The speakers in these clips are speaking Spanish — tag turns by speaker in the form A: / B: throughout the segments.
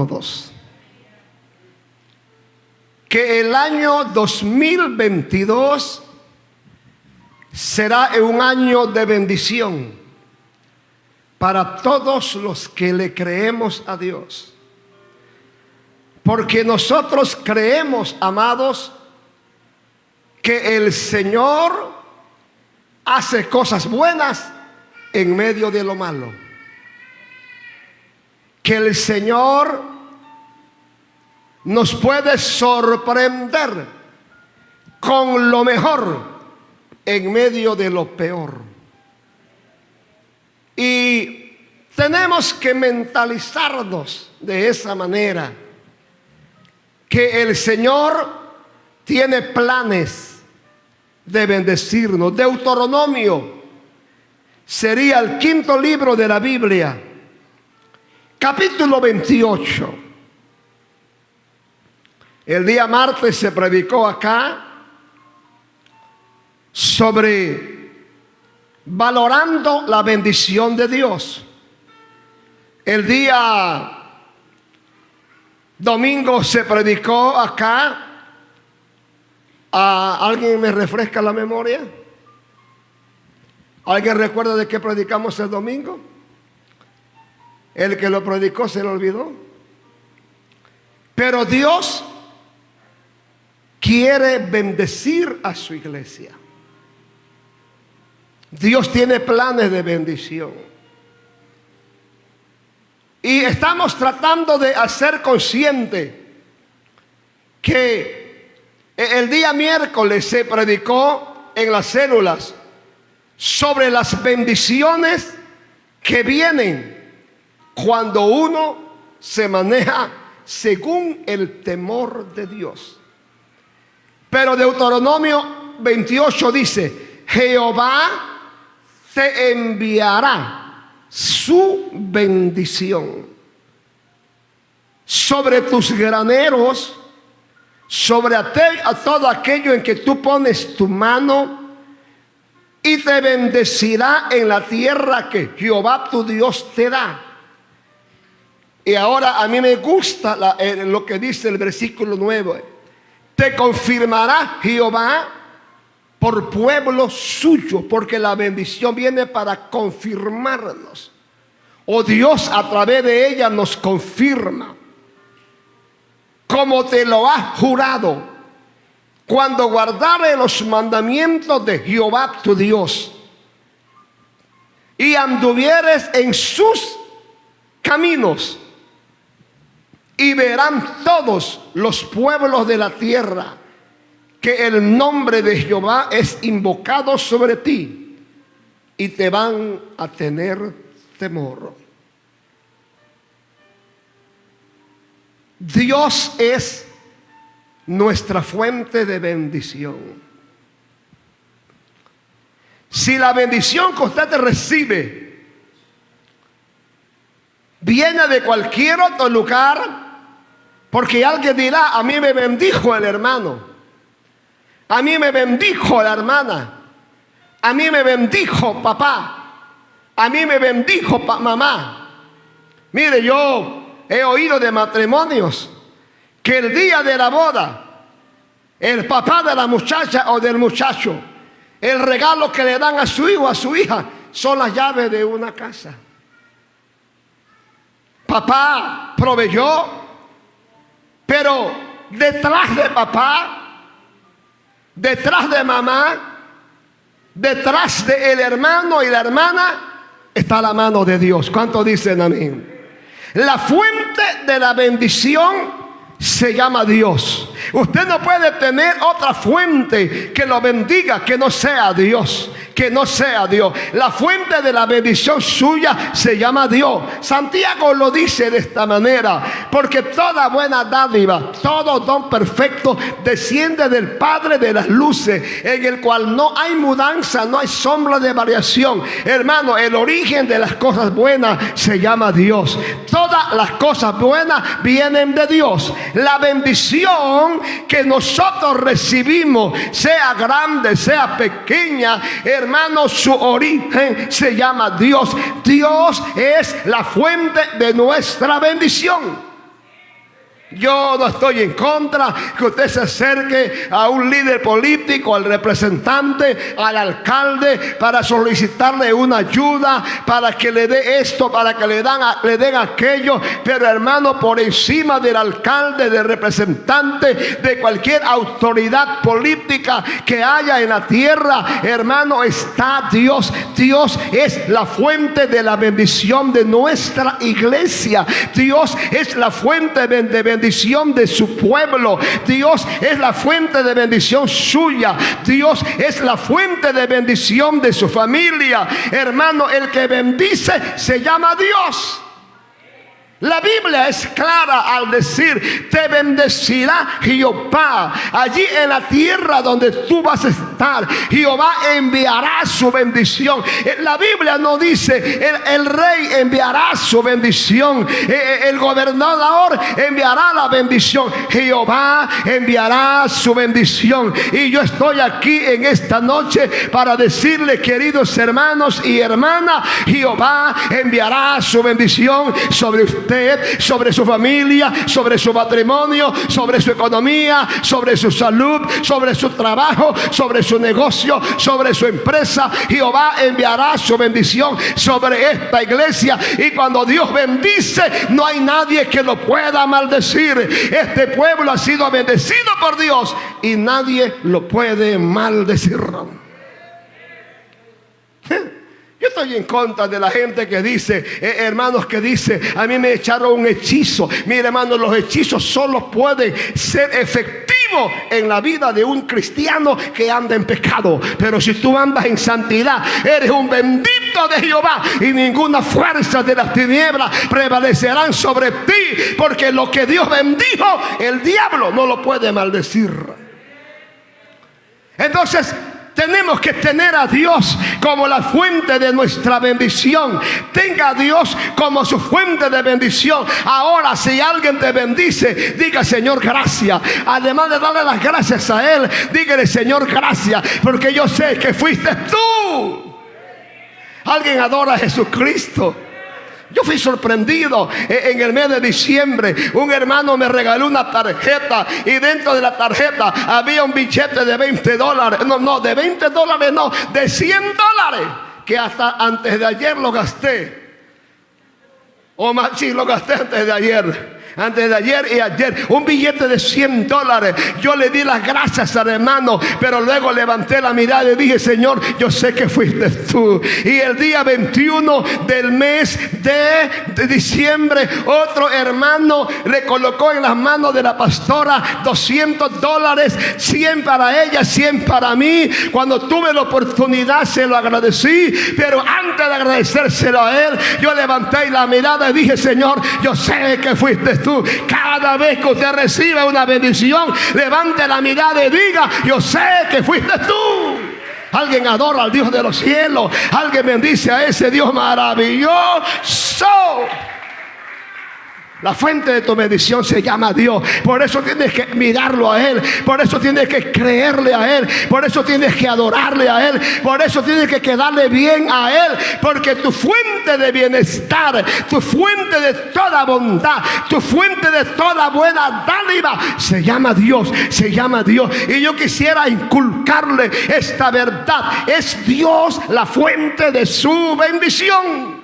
A: todos. Que el año 2022 será un año de bendición para todos los que le creemos a Dios. Porque nosotros creemos, amados, que el Señor hace cosas buenas en medio de lo malo. Que el Señor nos puede sorprender con lo mejor en medio de lo peor. Y tenemos que mentalizarnos de esa manera, que el Señor tiene planes de bendecirnos. Deuteronomio sería el 5º libro de la Biblia, capítulo 28. El día martes se predicó acá sobre valorando la bendición de Dios. El día domingo se predicó acá. ¿Alguien me refresca la memoria? ¿Alguien recuerda de qué predicamos el domingo? El que lo predicó se lo olvidó. Pero Dios quiere bendecir a su iglesia. Dios tiene planes de bendición. Y estamos tratando de hacer consciente que el día miércoles se predicó en las células sobre las bendiciones que vienen cuando uno se maneja según el temor de Dios. Pero Deuteronomio 28 dice: Jehová te enviará su bendición sobre tus graneros, sobre a todo aquello en que tú pones tu mano, y te bendecirá en la tierra que Jehová tu Dios te da. Y ahora a mí me gusta lo que dice el versículo 9. Te confirmará Jehová por pueblo suyo, porque la bendición viene para confirmarnos. O Dios a través de ella nos confirma, como te lo ha jurado, cuando guardares los mandamientos de Jehová tu Dios y anduvieres en sus caminos. Y verán todos los pueblos de la tierra que el nombre de Jehová es invocado sobre ti, y te van a tener temor. Dios es nuestra fuente de bendición. Si la bendición que usted recibe viene de cualquier otro lugar, porque alguien dirá: a mí me bendijo el hermano, a mí me bendijo la hermana, a mí me bendijo papá, a mí me bendijo mamá. Mire, yo he oído de matrimonios que el día de la boda, el papá de la muchacha o del muchacho, el regalo que le dan a su hijo o a su hija son las llaves de una casa. Papá proveyó, pero detrás de papá, detrás de mamá, detrás del hermano y la hermana está la mano de Dios. ¿Cuántos dicen amén? La fuente de la bendición se llama Dios. Usted no puede tener otra fuente que lo bendiga que no sea Dios. Que no sea Dios. La fuente de la bendición suya se llama Dios. Santiago lo dice de esta manera: porque toda buena dádiva, todo don perfecto desciende del Padre de las luces, en el cual no hay mudanza, no hay sombra de variación. Hermano, el origen de las cosas buenas se llama Dios. Todas las cosas buenas vienen de Dios. La bendición que nosotros recibimos, sea grande, sea pequeña, hermano, su origen se llama Dios. Dios es la fuente de nuestra bendición. Yo no estoy en contra que usted se acerque a un líder político, al representante, al alcalde, para solicitarle una ayuda, para que le dé esto, para que le den aquello. Pero hermano, por encima del alcalde, del representante, de cualquier autoridad política que haya en la tierra, hermano, está Dios. Dios es la fuente de la bendición de nuestra iglesia. Dios es la fuente de bendición de su pueblo. Dios es la fuente de bendición suya. Dios es la fuente de bendición de su familia. Hermano, el que bendice se llama Dios. La Biblia es clara al decir: te bendecirá Jehová. Allí en la tierra donde tú vas a estar, Jehová enviará su bendición. La Biblia no dice el rey enviará su bendición, el gobernador enviará la bendición. Jehová enviará su bendición. Y yo estoy aquí en esta noche para decirle, queridos hermanos y hermanas, Jehová enviará su bendición sobre usted, sobre su familia, sobre su matrimonio, sobre su economía, sobre su salud, sobre su trabajo, sobre su negocio, sobre su empresa. Jehová enviará su bendición sobre esta iglesia. Y cuando Dios bendice, no hay nadie que lo pueda maldecir. Este pueblo ha sido bendecido por Dios y nadie lo puede maldecir. Yo estoy en contra de la gente que dice, hermanos, que dice: a mí me echaron un hechizo. Mire, hermanos, los hechizos solo pueden ser efectivos en la vida de un cristiano que anda en pecado. Pero si tú andas en santidad, eres un bendito de Jehová, y ninguna fuerza de las tinieblas prevalecerán sobre ti, porque lo que Dios bendijo, el diablo no lo puede maldecir. Entonces, tenemos que tener a Dios como la fuente de nuestra bendición. Tenga a Dios como su fuente de bendición. Ahora, si alguien te bendice, diga: Señor, gracias. Además de darle las gracias a Él, dígale: Señor, gracias, porque yo sé que fuiste tú. Alguien adora a Jesucristo. Yo fui sorprendido en el mes de diciembre. Un hermano me regaló una tarjeta, y dentro de la tarjeta había un billete de $20. No, de $20 no, de $100, que hasta antes de ayer lo gasté. O más, sí, lo gasté antes de ayer. Antes de ayer y ayer, un billete de $100. Yo le di las gracias al hermano, pero luego levanté la mirada y dije: Señor, yo sé que fuiste tú. Y el día 21 del mes de diciembre, otro hermano le colocó en las manos de la pastora $200, 100 para ella, 100 para mí. Cuando tuve la oportunidad se lo agradecí, pero antes de agradecérselo a él, yo levanté la mirada y dije: Señor, yo sé que fuiste tú. Cada vez que usted reciba una bendición, levante la mirada y diga: yo sé que fuiste tú. Alguien adora al Dios de los cielos. Alguien bendice a ese Dios maravilloso. La fuente de tu bendición se llama Dios. Por eso tienes que mirarlo a Él. Por eso tienes que creerle a Él. Por eso tienes que adorarle a Él. Por eso tienes que quedarle bien a Él. Porque tu fuente de bienestar, tu fuente de toda bondad, tu fuente de toda buena dádiva, se llama Dios. Se llama Dios. Y yo quisiera inculcarle esta verdad. Es Dios la fuente de su bendición.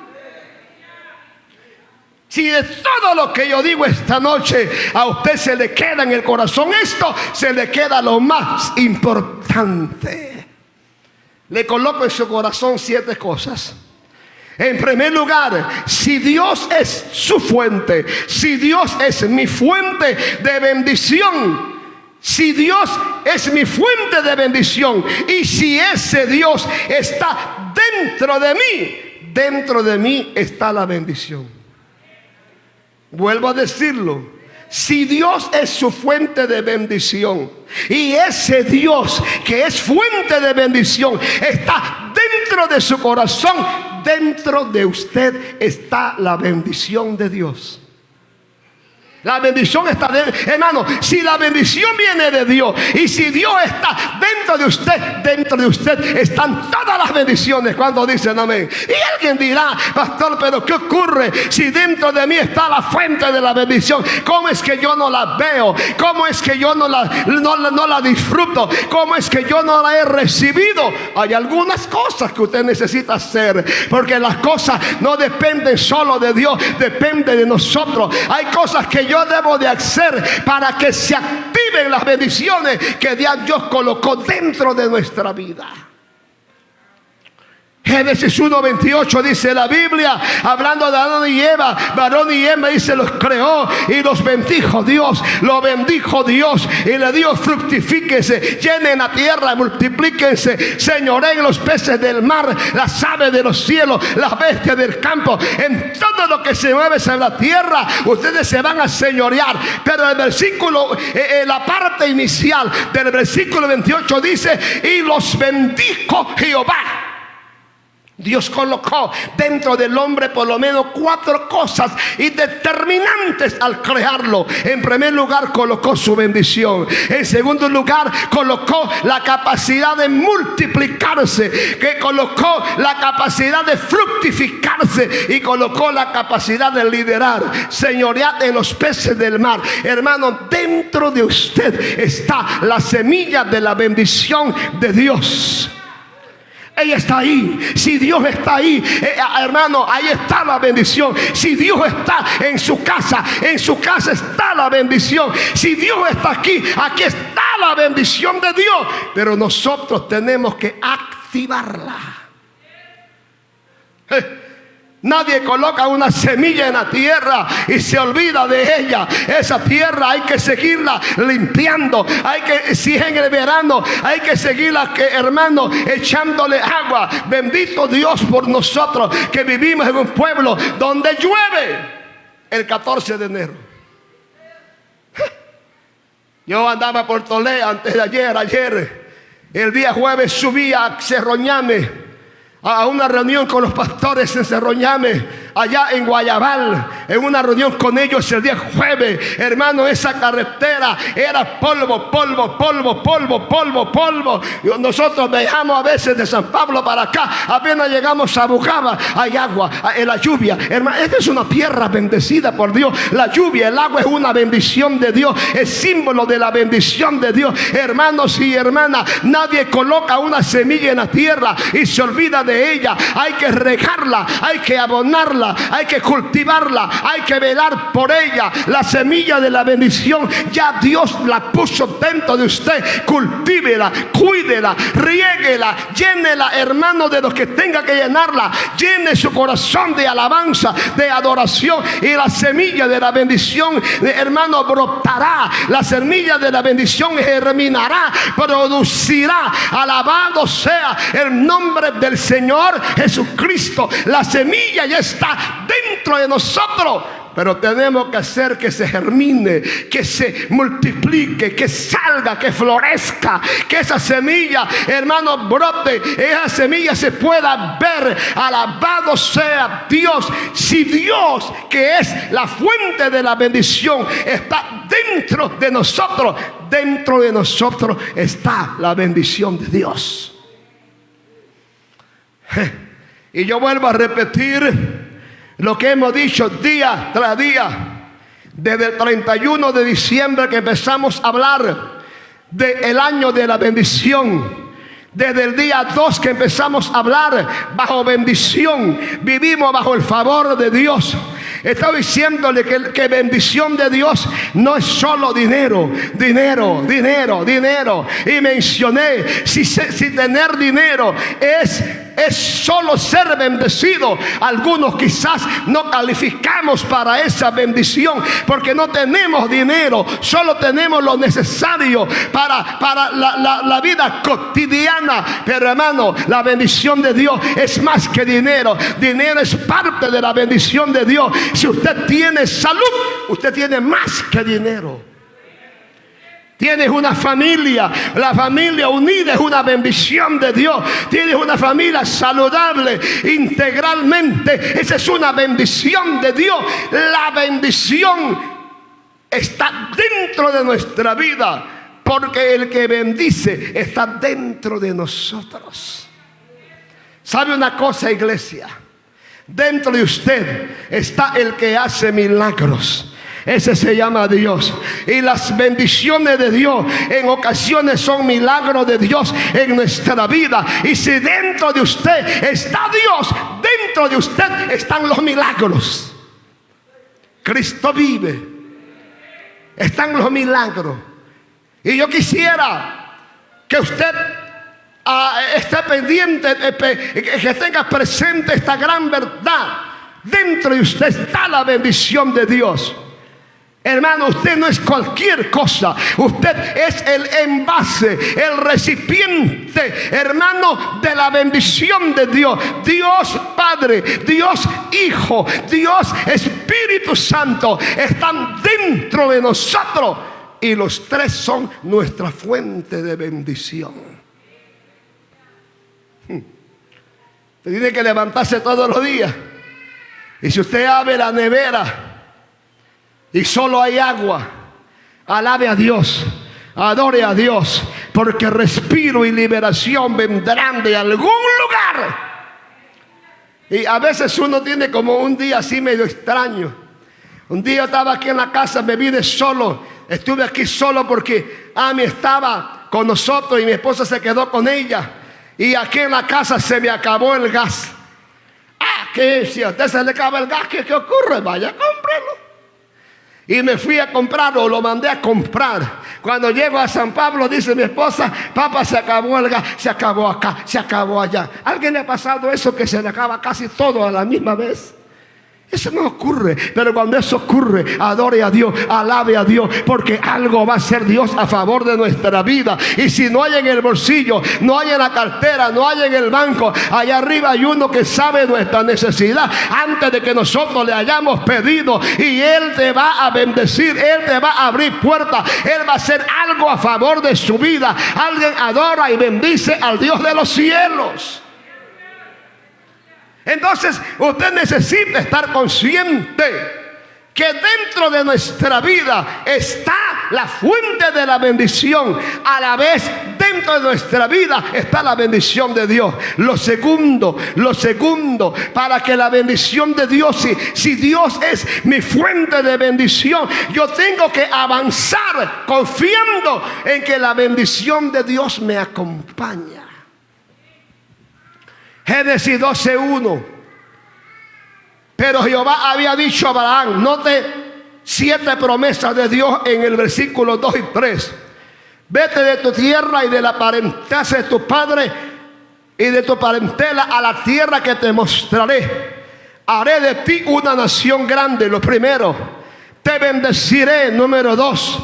A: Si de todo lo que yo digo esta noche a usted se le queda en el corazón esto, se le queda lo más importante. Le coloco en su corazón 7 cosas. En primer lugar, si Dios es su fuente, si Dios es mi fuente de bendición, si Dios es mi fuente de bendición, y si ese Dios está dentro de mí está la bendición. Vuelvo a decirlo: si Dios es su fuente de bendición, y ese Dios que es fuente de bendición está dentro de su corazón, dentro de usted está la bendición de Dios. La bendición está dentro. Hermano, si la bendición viene de Dios y si Dios está dentro de usted están todas las bendiciones. Cuando dicen amén. Y alguien dirá, pastor, pero ¿qué ocurre si dentro de mí está la fuente de la bendición? ¿Cómo es que yo no la veo? ¿Cómo es que yo no la disfruto? ¿Cómo es que yo no la he recibido? Hay algunas cosas que usted necesita hacer, porque las cosas no dependen solo de Dios, depende de nosotros. Hay cosas que yo debo de hacer para que se activen las bendiciones que Dios colocó dentro de nuestra vida. Génesis 1:28 dice la Biblia, hablando de Adán y Eva, varón y hembra, dice, los creó y los bendijo Dios. Lo bendijo Dios y le dio: fructifíquense, llenen la tierra, multiplíquense, señoreen los peces del mar, las aves de los cielos, las bestias del campo, en todo lo que se mueve sobre la tierra, ustedes se van a señorear. Pero el versículo, la parte inicial del versículo 28 dice: y los bendijo Jehová. Dios colocó dentro del hombre por lo menos 4 cosas y determinantes al crearlo. En primer lugar, colocó su bendición. En segundo lugar, colocó la capacidad de multiplicarse, que colocó la capacidad de fructificarse y colocó la capacidad de liderar, señorear en los peces del mar. Hermano, dentro de usted está la semilla de la bendición de Dios. Ella está ahí. Si Dios está ahí, hermano, ahí está la bendición. Si Dios está en su casa está la bendición. Si Dios está aquí está la bendición de Dios. Pero nosotros tenemos que activarla. Nadie coloca una semilla en la tierra y se olvida de ella. Esa tierra hay que seguirla limpiando. Si es en el verano, hay que seguirla, hermano, echándole agua. Bendito Dios por nosotros que vivimos en un pueblo donde llueve el 14 de enero. Yo andaba por Tolé antes de ayer. El día jueves subí a Cerro Ñame a una reunión con los pastores en Cerro Ñame, allá en Guayabal, en una reunión con ellos el día jueves. Hermano, esa carretera era polvo. Nosotros viajamos a veces de San Pablo para acá, apenas llegamos a Bujaba, hay agua, en la lluvia. Hermano, esta es una tierra bendecida por Dios. La lluvia, el agua es una bendición de Dios, es símbolo de la bendición de Dios. Hermanos y hermanas, nadie coloca una semilla en la tierra y se olvida de ella. Hay que regarla, hay que abonarla, hay que cultivarla, hay que velar por ella. La semilla de la bendición ya Dios la puso dentro de usted. Cultívela, cuídela, riéguela, llénela, hermano, de lo que tenga que llenarla. Llene su corazón de alabanza, de adoración, y la semilla de la bendición, hermano, brotará. La semilla de la bendición germinará, producirá. Alabado sea el nombre del Señor Jesucristo. La semilla ya está dentro de nosotros, pero tenemos que hacer que se germine, que se multiplique, que salga, que florezca, que esa semilla, hermano, brote, esa semilla se pueda ver. Alabado sea Dios. Si Dios, que es la fuente de la bendición, está dentro de nosotros está la bendición de Dios. Y yo vuelvo a repetir lo que hemos dicho día tras día, desde el 31 de diciembre que empezamos a hablar del año de la bendición. Desde el día 2 que empezamos a hablar bajo bendición, vivimos bajo el favor de Dios. Estoy diciéndole que bendición de Dios no es solo dinero. Y mencioné, si tener dinero es solo ser bendecido, algunos quizás no calificamos para esa bendición porque no tenemos dinero, solo tenemos lo necesario para la vida cotidiana. Pero hermano, la bendición de Dios es más que dinero. Dinero es parte de la bendición de Dios. Si usted tiene salud, usted tiene más que dinero. Tienes una familia, la familia unida es una bendición de Dios. Tienes una familia saludable integralmente, esa es una bendición de Dios. La bendición está dentro de nuestra vida, porque el que bendice está dentro de nosotros. ¿Sabe una cosa, iglesia? Dentro de usted está el que hace milagros. Ese se llama Dios. Y las bendiciones de Dios en ocasiones son milagros de Dios en nuestra vida. Y si dentro de usted está Dios, dentro de usted están los milagros. Cristo vive. Están los milagros. Y yo quisiera que usted esté pendiente, que tenga presente esta gran verdad. Dentro de usted está la bendición de Dios. Hermano, usted no es cualquier cosa. Usted es el envase, el recipiente, hermano, de la bendición de Dios. Dios Padre, Dios Hijo, Dios Espíritu Santo están dentro de nosotros. Y los tres son nuestra fuente de bendición. Usted tiene que levantarse todos los días. Y si usted abre la nevera y solo hay agua, alabe a Dios, adore a Dios, porque respiro y liberación vendrán de algún lugar. Y a veces uno tiene como un día así medio extraño. Un día estaba aquí en la casa, me vine solo. Estuve aquí solo porque Ami estaba con nosotros y mi esposa se quedó con ella. Y aquí en la casa se me acabó el gas. ¿Qué? Si a usted se le acaba el gas, ¿qué ocurre? Vaya, cómprelo. Y me fui a comprarlo, lo mandé a comprar. Cuando llego a San Pablo, dice mi esposa: papá, se acabó el gas, se acabó acá, se acabó allá. ¿Alguien le ha pasado eso, que se le acaba casi todo a la misma vez? Eso no ocurre, pero cuando eso ocurre, adore a Dios, alabe a Dios, porque algo va a hacer Dios a favor de nuestra vida. Y si no hay en el bolsillo, no hay en la cartera, no hay en el banco, allá arriba hay uno que sabe nuestra necesidad antes de que nosotros le hayamos pedido, y Él te va a bendecir, Él te va a abrir puertas, Él va a hacer algo a favor de su vida. Alguien adora y bendice al Dios de los cielos. Entonces usted necesita estar consciente que dentro de nuestra vida está la fuente de la bendición. A la vez, dentro de nuestra vida está la bendición de Dios. Lo segundo, para que la bendición de Dios, si Dios es mi fuente de bendición, yo tengo que avanzar confiando en que la bendición de Dios me acompaña. Génesis 12:1. Pero Jehová había dicho a Abraham, note 7 promesas de Dios en el versículo 2 y 3. Vete de tu tierra y de la parentela de tu padre y de tu parentela a la tierra que te mostraré. Haré de ti una nación grande. Lo primero, te bendeciré. Número 2,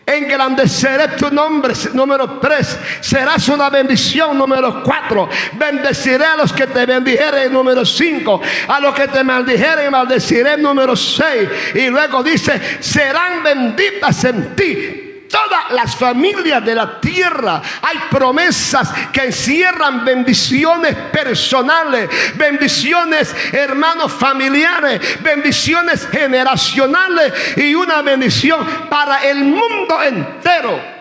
A: engrandeceré tu nombre. Número 3, serás una bendición. Número 4, bendeciré a los que te bendijeren. Número 5, a los que te maldijeren maldeciré. Número 6, y luego dice: serán benditas en ti todas las familias de la tierra. Hay promesas que encierran bendiciones personales, bendiciones, hermanos, familiares, bendiciones generacionales y una bendición para el mundo entero.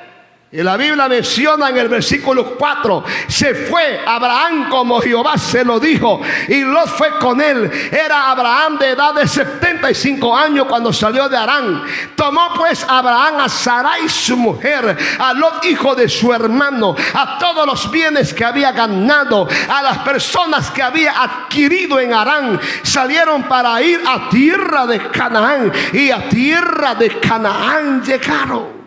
A: Y la Biblia menciona en el versículo 4: se fue Abraham como Jehová se lo dijo, y Lot fue con él. Era Abraham de edad de 75 años cuando salió de Harán. Tomó pues Abraham a Sarai su mujer, a Lot hijo de su hermano, a todos los bienes que había ganado, a las personas que había adquirido en Harán. Salieron para ir a tierra de Canaán, y a tierra de Canaán llegaron.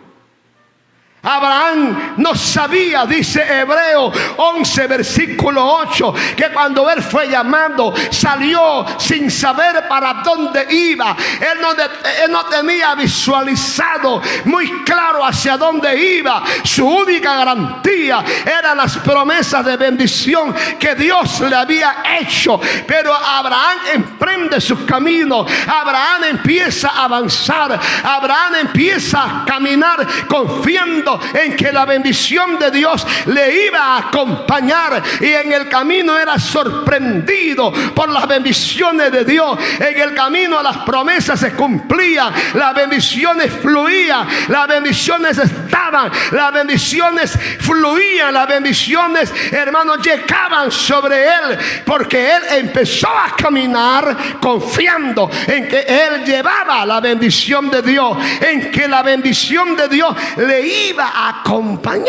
A: Abraham no sabía, dice Hebreo 11 versículo 8, que cuando él fue llamado salió sin saber para dónde iba. Él no tenía visualizado muy claro hacia dónde iba. Su única garantía eran las promesas de bendición que Dios le había hecho. Pero Abraham emprende su camino. Abraham empieza a avanzar. Abraham empieza a caminar confiando confiando en que la bendición de Dios le iba a acompañar, y en el camino era sorprendido por las bendiciones de Dios. En el camino las promesas se cumplían, las bendiciones fluían, las bendiciones estaban, las bendiciones fluían, las bendiciones, hermanos, llegaban sobre él, porque él empezó a caminar confiando en que él llevaba la bendición de Dios, en que la bendición de Dios le iba a acompañar.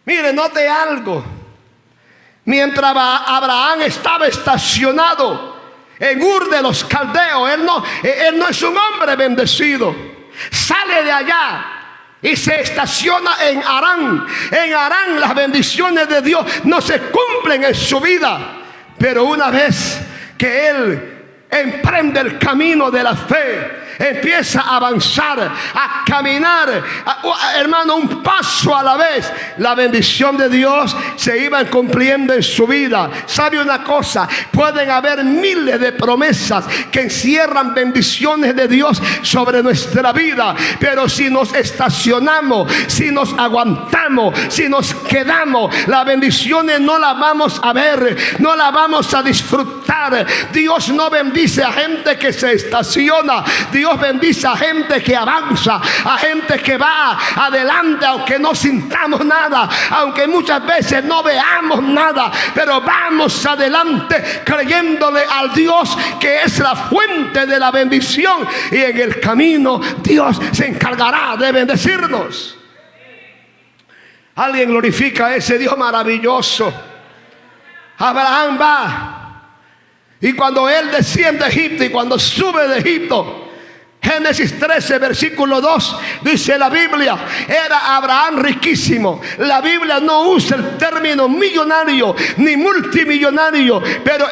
A: Mire, note algo. Mientras Abraham estaba estacionado en Ur de los Caldeos, él no es un hombre bendecido. Sale de allá y se estaciona en Harán. En Harán las bendiciones de Dios no se cumplen en su vida. Pero una vez que él emprende el camino de la fe, empieza a avanzar, a caminar, hermano, un paso a la vez, la bendición de Dios se iba cumpliendo en su vida. ¿Sabe una cosa? Pueden haber miles de promesas que encierran bendiciones de Dios sobre nuestra vida, pero si nos estacionamos, si nos aguantamos, si nos quedamos, las bendiciones no las vamos a ver, no las vamos a disfrutar. Dios no bendice a gente que se estaciona. Dios bendice a gente que avanza, a gente que va adelante, aunque no sintamos nada, aunque muchas veces no veamos nada, pero vamos adelante creyéndole al Dios que es la fuente de la bendición, y en el camino Dios se encargará de bendecirnos. Alguien glorifica a ese Dios maravilloso. Abraham va, y cuando él desciende de Egipto y cuando sube de Egipto, Génesis 13, versículo 2, dice la Biblia, era Abraham riquísimo. La Biblia no usa el término millonario ni multimillonario, pero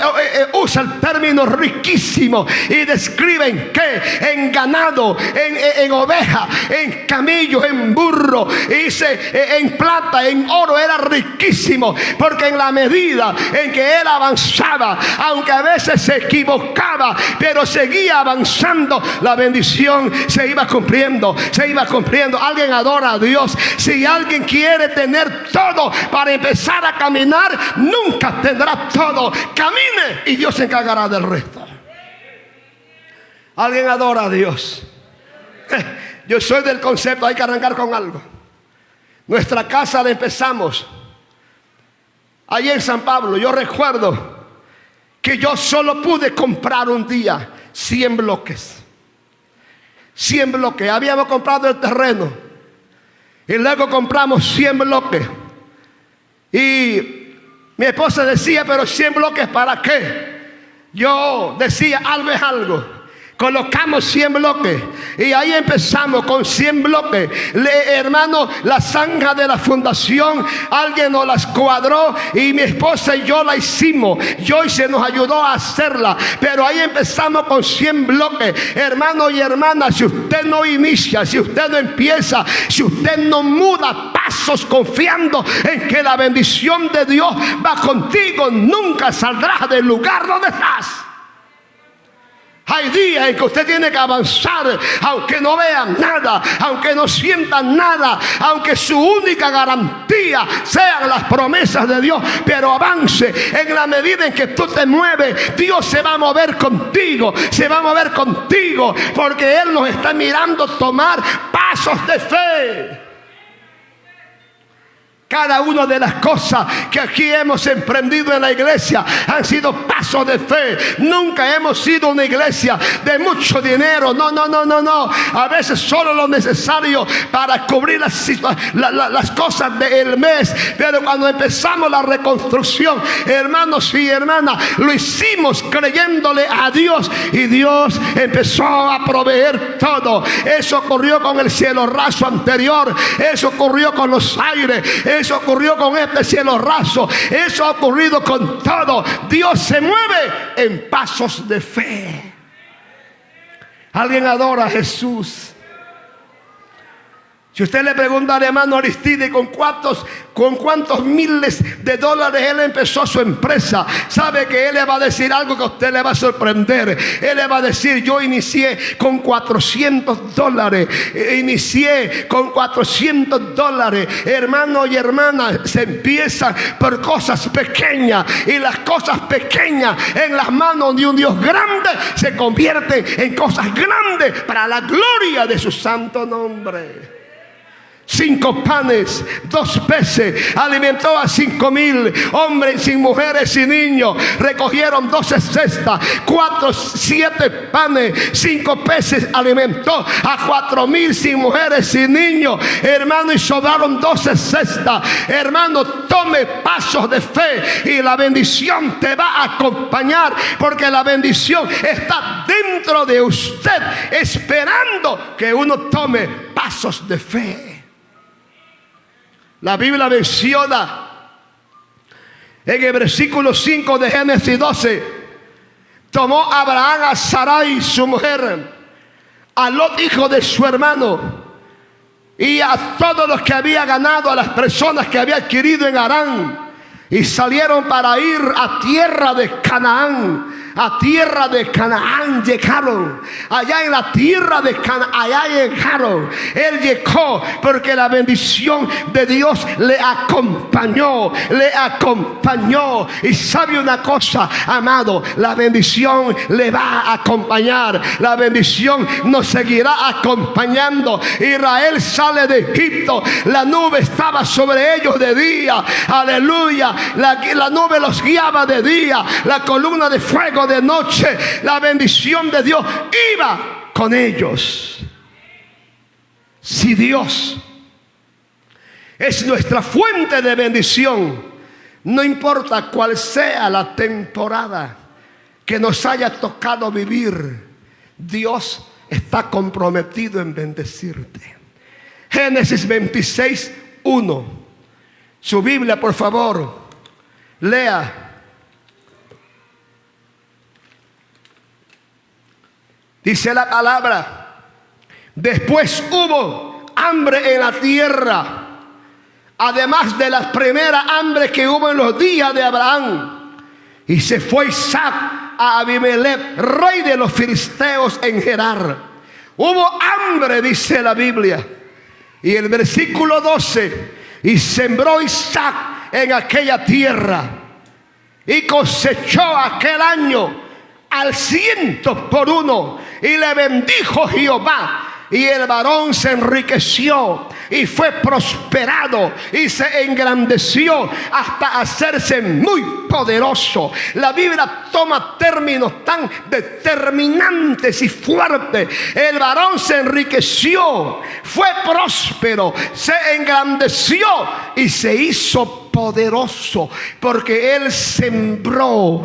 A: usa el término riquísimo, y describen que en ganado, en oveja, en camello, en burro, y dice en plata, en oro, era riquísimo, porque en la medida en que él avanzaba, aunque a veces se equivocaba, pero seguía avanzando, la bendición se iba cumpliendo, se iba cumpliendo. Alguien adora a Dios. Si alguien quiere tener todo para empezar a caminar, nunca tendrá todo. Camine y Dios se encargará del resto. Alguien adora a Dios. Yo soy del concepto, hay que arrancar con algo. Nuestra casa la empezamos allí en San Pablo. Yo recuerdo que yo solo pude comprar un día 100 bloques. 100 bloques. Habíamos comprado el terreno y luego compramos 100 bloques. Y mi esposa decía, pero 100 bloques ¿para qué? Yo decía, algo es algo. Colocamos 100 bloques y ahí empezamos con 100 bloques. Hermano, la zanja de la fundación, alguien nos las cuadró y mi esposa y yo la hicimos. Joyce nos ayudó a hacerla, pero ahí empezamos con 100 bloques. Hermano y hermana, si usted no inicia, si usted no empieza, si usted no muda pasos confiando en que la bendición de Dios va contigo, nunca saldrás del lugar donde estás. Hay días en que usted tiene que avanzar, aunque no vean nada, aunque no sientan nada, aunque su única garantía sean las promesas de Dios, pero avance. En la medida en que tú te mueves, Dios se va a mover contigo, se va a mover contigo, porque Él nos está mirando tomar pasos de fe. Cada una de las cosas que aquí hemos emprendido en la iglesia han sido pasos de fe. Nunca hemos sido una iglesia de mucho dinero. No. A veces solo lo necesario para cubrir las cosas del mes. Pero cuando empezamos la reconstrucción, hermanos y hermanas, lo hicimos creyéndole a Dios, y Dios empezó a proveer todo. Eso ocurrió con el cielo raso anterior. Eso ocurrió con los aires. Eso ocurrió con este cielo raso. Eso ha ocurrido con todo. Dios se mueve en pasos de fe. Alguien adora a Jesús. Si usted le pregunta al hermano Aristide con cuántos miles de dólares él empezó su empresa, sabe que él le va a decir algo que a usted le va a sorprender. Él le va a decir: yo inicié con $400. Inicié con $400. Hermano y hermana, se empiezan por cosas pequeñas, y las cosas pequeñas en las manos de un Dios grande se convierten en cosas grandes para la gloria de su santo nombre. 5 panes, 2 peces, alimentó a 5,000 hombres y mujeres y niños. Recogieron 12 cestas, 7 panes, 5 peces, alimentó a 4,000 sin mujeres y niños, hermano, y sobraron 12 cestas. Hermano, tome pasos de fe y la bendición te va a acompañar, porque la bendición está dentro de usted, esperando que uno tome pasos de fe. La Biblia menciona en el versículo 5 de Génesis 12: tomó Abraham a Sarai su mujer, a Lot hijo de su hermano, y a todos los que había ganado, a las personas que había adquirido en Harán, y salieron para ir a tierra de Canaán. A tierra de Canaán llegaron. Allá en la tierra de Canaán, allá llegaron. Él llegó porque la bendición de Dios le acompañó. Le acompañó. Y sabe una cosa, amado, la bendición le va a acompañar. La bendición nos seguirá acompañando. Israel sale de Egipto. La nube estaba sobre ellos de día. Aleluya. La nube los guiaba de día. La columna de fuego de noche. La bendición de Dios iba con ellos. Si Dios es nuestra fuente de bendición, no importa cuál sea la temporada que nos haya tocado vivir, Dios está comprometido en bendecirte. Génesis 26:1. Su Biblia, por favor, lea. Dice la palabra: después hubo hambre en la tierra, además de la primera hambre que hubo en los días de Abraham. Y se fue Isaac a Abimelech, rey de los filisteos, en Gerar. Hubo hambre, dice la Biblia. Y el versículo 12: y sembró Isaac en aquella tierra, y cosechó aquel año al 100%, y le bendijo Jehová. Y el varón se enriqueció y fue prosperado y se engrandeció hasta hacerse muy poderoso. La Biblia toma términos tan determinantes y fuertes. El varón se enriqueció, fue próspero, se engrandeció y se hizo poderoso, porque él sembró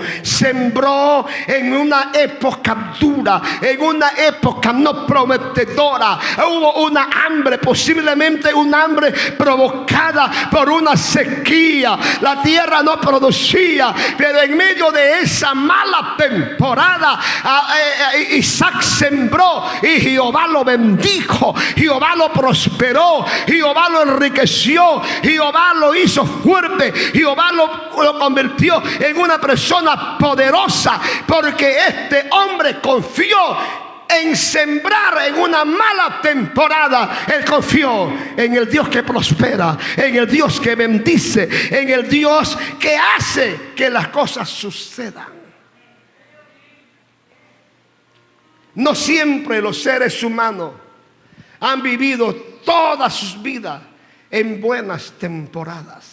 A: en una época dura, en una época no prometedora. Hubo una hambre, posiblemente un hambre provocada por una sequía. La tierra no producía, pero en medio de esa mala temporada, Isaac sembró y Jehová lo bendijo, Jehová lo prosperó, Jehová lo enriqueció, Jehová lo hizo fuerte. Jehová lo convirtió en una persona poderosa, porque este hombre confió en sembrar en una mala temporada. Él confió en el Dios que prospera, en el Dios que bendice, en el Dios que hace que las cosas sucedan. No siempre los seres humanos han vivido todas sus vidas en buenas temporadas.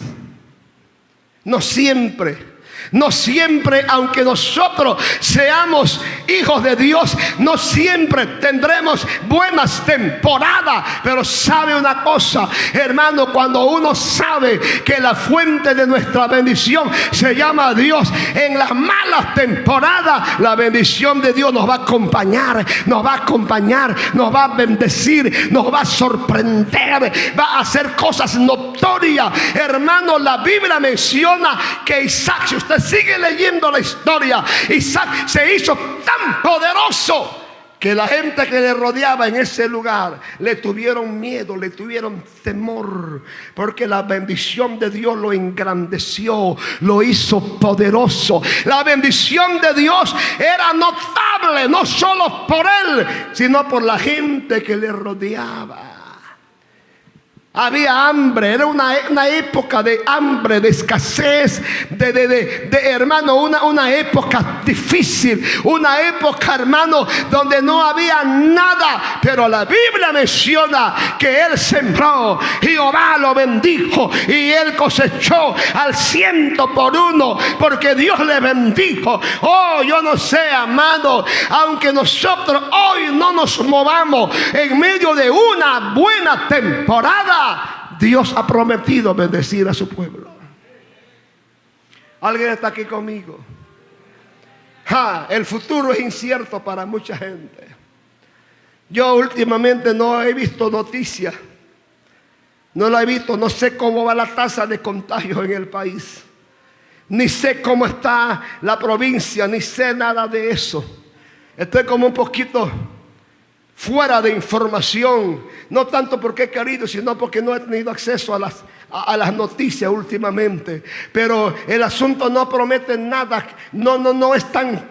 A: No siempre, aunque nosotros seamos hijos de Dios, no siempre tendremos buenas temporadas. Pero sabe una cosa, hermano, cuando uno sabe que la fuente de nuestra bendición se llama Dios, en las malas temporadas la bendición de Dios nos va a acompañar, nos va a bendecir, nos va a sorprender, va a hacer cosas notorias. Hermano, la Biblia menciona que Isaac, si usted sigue leyendo la historia, Isaac se hizo tan poderoso que la gente que le rodeaba en ese lugar le tuvieron miedo, le tuvieron temor, porque la bendición de Dios lo engrandeció, lo hizo poderoso. La bendición de Dios era notable, no solo por él, sino por la gente que le rodeaba. Había hambre, era una época de hambre, de escasez, de hermano, una época difícil, una época, hermano, donde no había nada. Pero la Biblia menciona que él sembró, Jehová lo bendijo y él cosechó al 100%, porque Dios le bendijo. Oh, yo no sé, amado, aunque nosotros hoy no nos movamos en medio de una buena temporada, Dios ha prometido bendecir a su pueblo. ¿Alguien está aquí conmigo? El futuro es incierto para mucha gente. Yo últimamente no he visto noticias. No la he visto. No sé cómo va la tasa de contagio en el país. Ni sé cómo está la provincia. Ni sé nada de eso. Estoy como un poquito fuera de información, no tanto porque he querido, sino porque no he tenido acceso a las noticias últimamente. Pero el asunto no promete nada, no es tan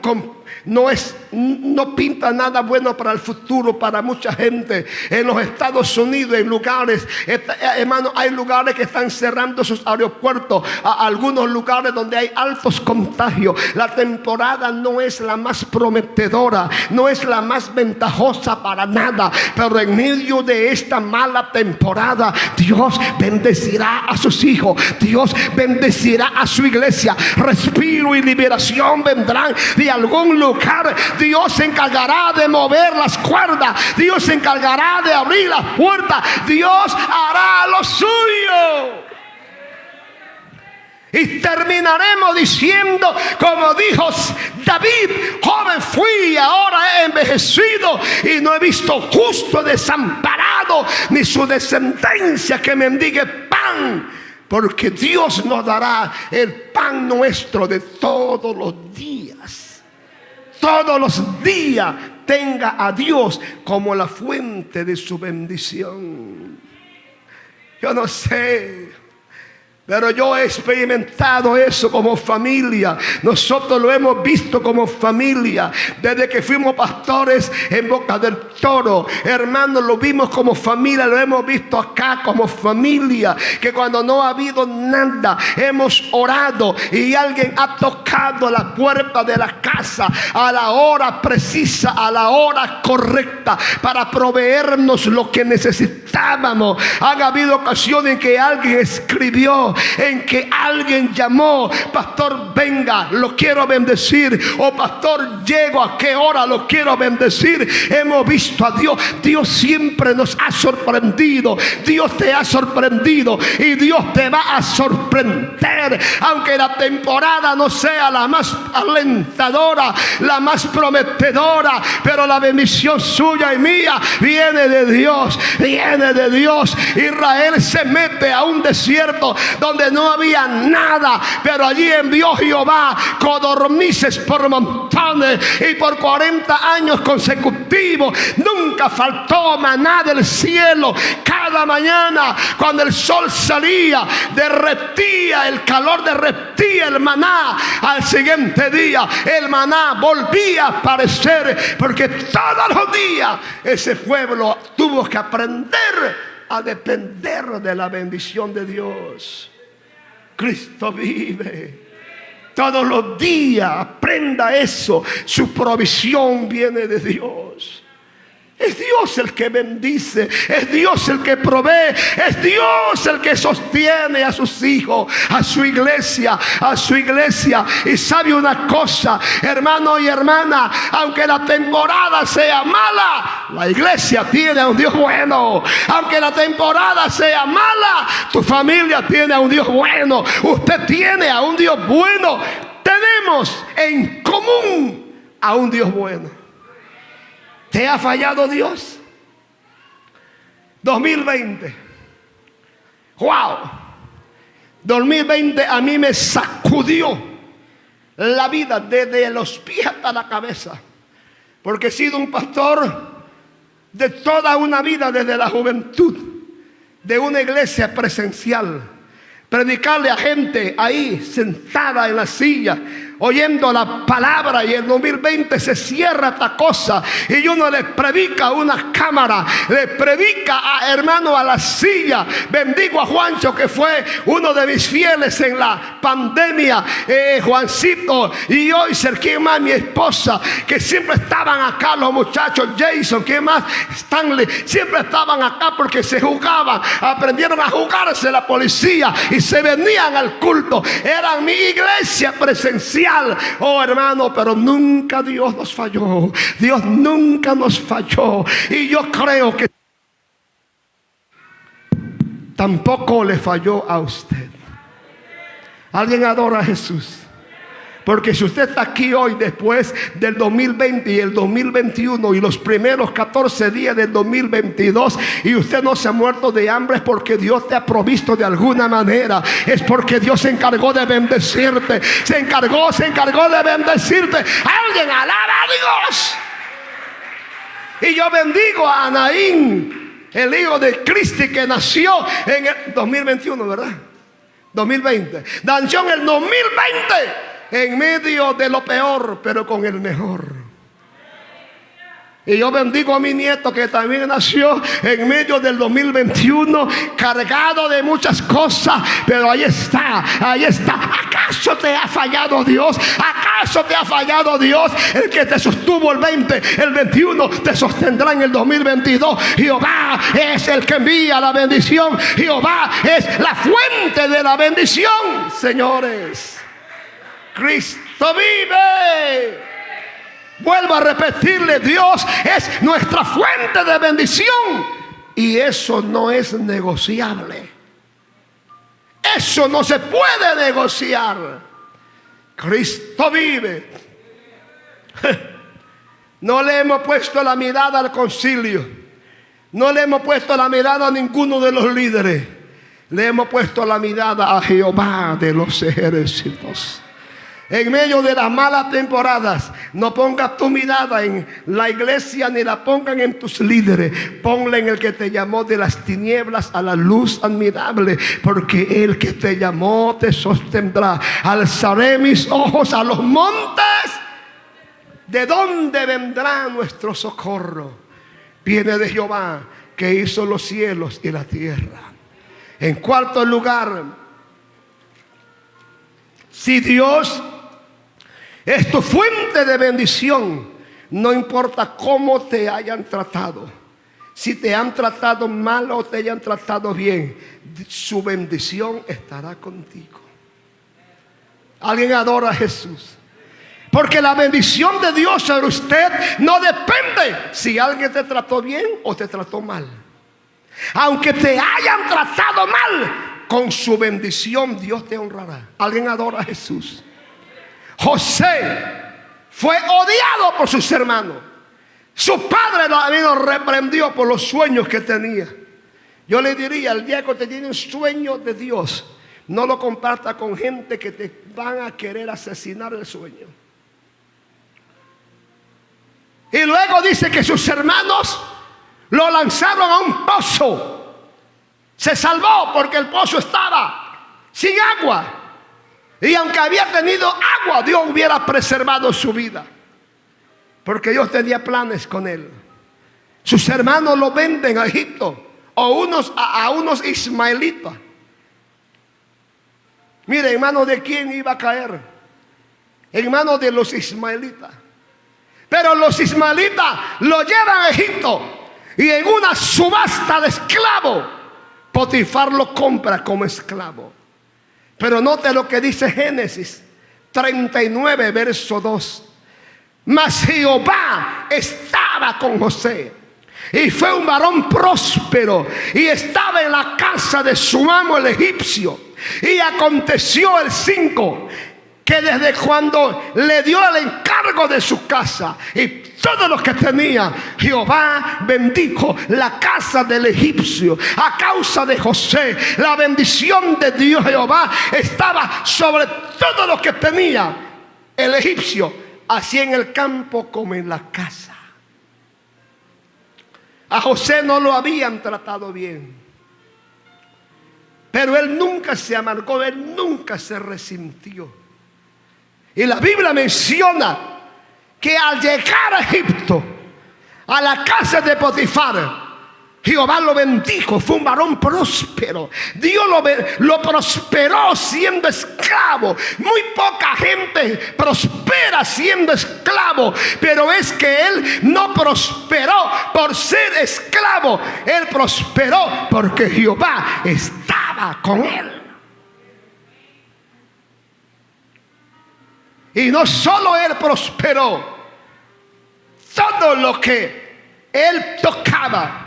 A: no pinta nada bueno para el futuro para mucha gente. En los Estados Unidos, en lugares, hermano, hay lugares que están cerrando sus aeropuertos, algunos lugares donde hay altos contagios. La temporada no es la más prometedora, no es la más ventajosa para nada, pero en medio de esta mala temporada, Dios bendecirá a sus hijos, Dios bendecirá a su iglesia. Respiro y liberación vendrán de algún lugar. Dios se encargará de mover las cuerdas, Dios se encargará de abrir las puertas, Dios hará lo suyo. Y terminaremos diciendo, como dijo David: joven fui y ahora he envejecido, y no he visto justo desamparado, ni su descendencia que mendigue pan. Porque Dios nos dará el pan nuestro de todos los días. Todos los días tenga a Dios como la fuente de su bendición. Yo no sé, pero yo he experimentado eso como familia. Nosotros lo hemos visto como familia. Desde que fuimos pastores en Boca del Toro, hermanos, lo vimos como familia. Lo hemos visto acá como familia. Que cuando no ha habido nada, hemos orado y alguien ha tocado la puerta de la casa a la hora precisa, a la hora correcta, para proveernos lo que necesitábamos. Han habido ocasiones en que alguien escribió, en que alguien llamó: pastor, venga, lo quiero bendecir. O pastor, llego, ¿a qué hora lo quiero bendecir? Hemos visto a Dios. Dios siempre nos ha sorprendido. Dios te ha sorprendido y Dios te va a sorprender. Aunque la temporada no sea la más alentadora, la más prometedora, pero la bendición suya y mía viene de Dios. Viene de Dios. Israel se mete a un desierto donde no había nada, pero allí envió Jehová codornices por montones, y por 40 años consecutivos nunca faltó maná del cielo. Cada mañana cuando el sol salía, derretía, el calor derretía el maná. Al siguiente día el maná volvía a aparecer, porque todos los días ese pueblo tuvo que aprender a depender de la bendición de Dios. Cristo vive. Todos los días aprenda eso. Su provisión viene de Dios. Es Dios el que bendice, es Dios el que provee, es Dios el que sostiene a sus hijos, a su iglesia, a su iglesia. Y sabe una cosa, hermano y hermana, aunque la temporada sea mala, la iglesia tiene a un Dios bueno. Aunque la temporada sea mala, tu familia tiene a un Dios bueno. Usted tiene a un Dios bueno. Tenemos en común a un Dios bueno. ¿Te ha fallado Dios? 2020. ¡Wow! 2020 a mí me sacudió la vida desde los pies hasta la cabeza. porque he sido un pastor de toda una vida desde la juventud, de una iglesia presencial. Predicarle a gente ahí sentada en la silla, oyendo la palabra, y el 2020 se cierra esta cosa y uno le predica a una cámara, le predica a hermano a la silla. Bendigo a Juancho, que fue uno de mis fieles en la pandemia, Juancito, y hoy ¿quién más? Mi esposa, que siempre estaban acá, los muchachos, Jason, ¿quién más? Stanley, siempre estaban acá porque se jugaban, aprendieron a jugarse la policía y se venían al culto. Eran mi iglesia presencial. Oh hermano, pero nunca Dios nos falló. Dios nunca nos falló. Y yo creo que tampoco le falló a usted. ¿Alguien adora a Jesús? Porque si usted está aquí hoy después del 2020 y el 2021 y los primeros 14 días del 2022 y usted no se ha muerto de hambre, es porque Dios te ha provisto de alguna manera. Es porque Dios se encargó de bendecirte. Se encargó de bendecirte. Alguien alaba a Dios. Y yo bendigo a Anaín, el hijo de Cristi, que nació en el 2021, ¿verdad? 2020. Nació en el 2020. En medio de lo peor, pero con el mejor. Y yo bendigo a mi nieto, que también nació en medio del 2021, cargado de muchas cosas, pero ahí está, ahí está. ¿Acaso te ha fallado Dios? ¿Acaso te ha fallado Dios? El que te sostuvo el 20, el 21 te sostendrá en el 2022. Jehová es el que envía la bendición. Jehová es la fuente de la bendición, señores. Cristo vive. Vuelvo a repetirle, Dios es nuestra fuente de bendición. Y eso no es negociable. Eso no se puede negociar. Cristo vive. No le hemos puesto la mirada al concilio. No le hemos puesto la mirada a ninguno de los líderes. Le hemos puesto la mirada a Jehová de los ejércitos. En medio de las malas temporadas, no pongas tu mirada en la iglesia ni la pongan en tus líderes. Ponla en el que te llamó de las tinieblas a la luz admirable, porque el que te llamó te sostendrá. Alzaré mis ojos a los montes. ¿De dónde vendrá nuestro socorro? Viene de Jehová, que hizo los cielos y la tierra. En cuarto lugar, si Dios es tu fuente de bendición, no importa cómo te hayan tratado, si te han tratado mal o te hayan tratado bien, su bendición estará contigo. Alguien adora a Jesús. Porque la bendición de Dios sobre usted no depende si alguien te trató bien o te trató mal. Aunque te hayan tratado mal, con su bendición Dios te honrará. Alguien adora a Jesús. José fue odiado por sus hermanos. Su padre lo reprendió por los sueños que tenía. Yo le diría, el día que usted tiene un sueño de Dios, no lo comparta con gente que te van a querer asesinar el sueño. Y luego dice que sus hermanos lo lanzaron a un pozo. Se salvó porque el pozo estaba sin agua. Y aunque había tenido agua, Dios hubiera preservado su vida, porque Dios tenía planes con él. Sus hermanos lo venden a Egipto, o a unos ismaelitas. Mire, en manos de quién iba a caer. En manos de los ismaelitas. Pero los ismaelitas lo llevan a Egipto, y en una subasta de esclavo, Potifar lo compra como esclavo. Pero note lo que dice Génesis 39, verso 2. Mas Jehová estaba con José, y fue un varón próspero, y estaba en la casa de su amo el egipcio. Y aconteció el 5, que desde cuando le dio el encargo de su casa y todo lo que tenía, Jehová bendijo la casa del egipcio. A causa de José, la bendición de Dios Jehová estaba sobre todo lo que tenía el egipcio, así en el campo como en la casa. A José no lo habían tratado bien. Pero él nunca se amargó, él nunca se resintió. Y la Biblia menciona que al llegar a Egipto, a la casa de Potifar, Jehová lo bendijo, fue un varón próspero. Dios lo prosperó siendo esclavo. Muy poca gente prospera siendo esclavo, pero es que él no prosperó por ser esclavo. Él prosperó porque Jehová estaba con él. Y no solo él prosperó, todo lo que él tocaba,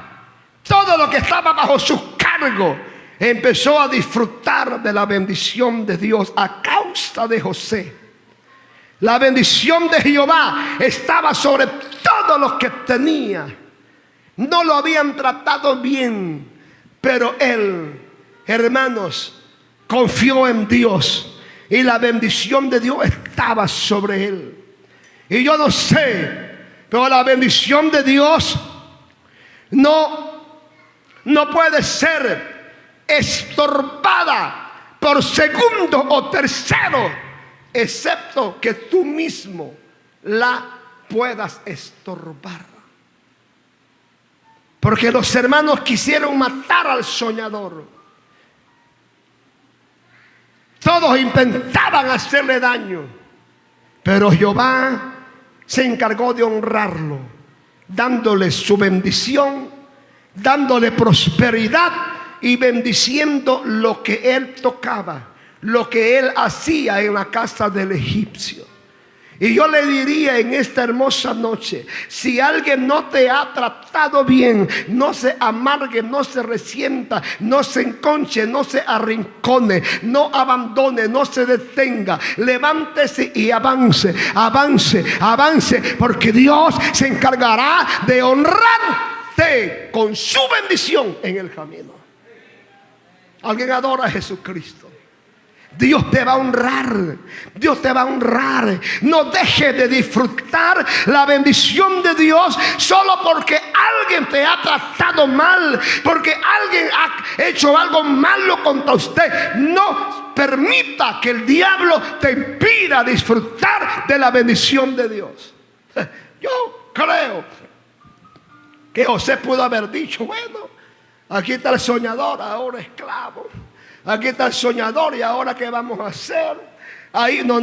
A: todo lo que estaba bajo su cargo, empezó a disfrutar de la bendición de Dios a causa de José. La bendición de Jehová estaba sobre todo lo que tenía. No lo habían tratado bien, pero él, hermanos, confió en Dios y la bendición de Dios estaba sobre él. Y yo no sé, pero la bendición de Dios no puede ser estorbada por segundo o tercero, excepto que tú mismo la puedas estorbar. Porque los hermanos quisieron matar al soñador. Todos intentaban hacerle daño, pero Jehová se encargó de honrarlo, dándole su bendición, dándole prosperidad y bendiciendo lo que él tocaba, lo que él hacía en la casa del egipcio. Y yo le diría en esta hermosa noche, si alguien no te ha tratado bien, no se amargue, no se resienta, no se enconche, no se arrincone, no abandone, no se detenga. Levántese y avance, avance, avance, porque Dios se encargará de honrarte con su bendición en el camino. ¿Alguien adora a Jesucristo? Dios te va a honrar. Dios te va a honrar. No dejes de disfrutar la bendición de Dios solo porque alguien te ha tratado mal, porque alguien ha hecho algo malo contra usted. No permita que el diablo te impida disfrutar de la bendición de Dios. Yo creo que José pudo haber dicho: bueno, aquí está el soñador, ahora esclavo. Aquí está el soñador y ahora ¿qué vamos a hacer? Ahí no.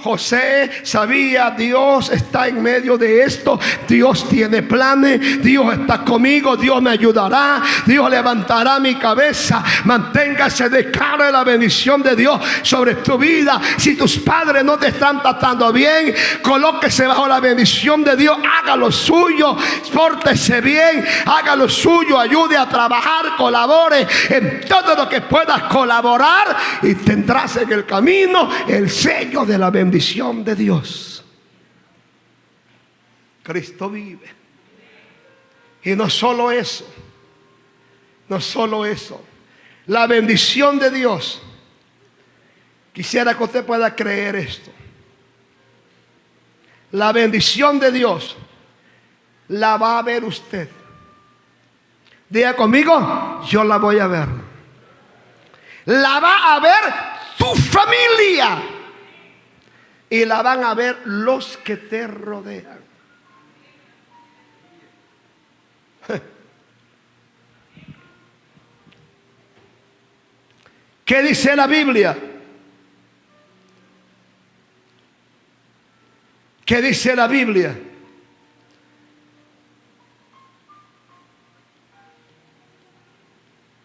A: José sabía, Dios está en medio de esto. Dios tiene planes. Dios está conmigo. Dios me ayudará. Dios levantará mi cabeza. Manténgase de cara de la bendición de Dios sobre tu vida. Si tus padres no te están tratando bien, colóquese bajo la bendición de Dios. Haga lo suyo. Pórtese bien. Haga lo suyo. Ayude a trabajar. Colabore en todo lo que puedas colaborar. Y tendrás en el camino el sello de la bendición de Dios. Cristo vive. Y no solo eso, la bendición de Dios. Quisiera que usted pueda creer esto. La bendición de Dios la va a ver usted. Diga conmigo: yo la voy a ver. La va a ver tu familia y la van a ver los que te rodean. ¿Qué dice la Biblia? ¿Qué dice la Biblia?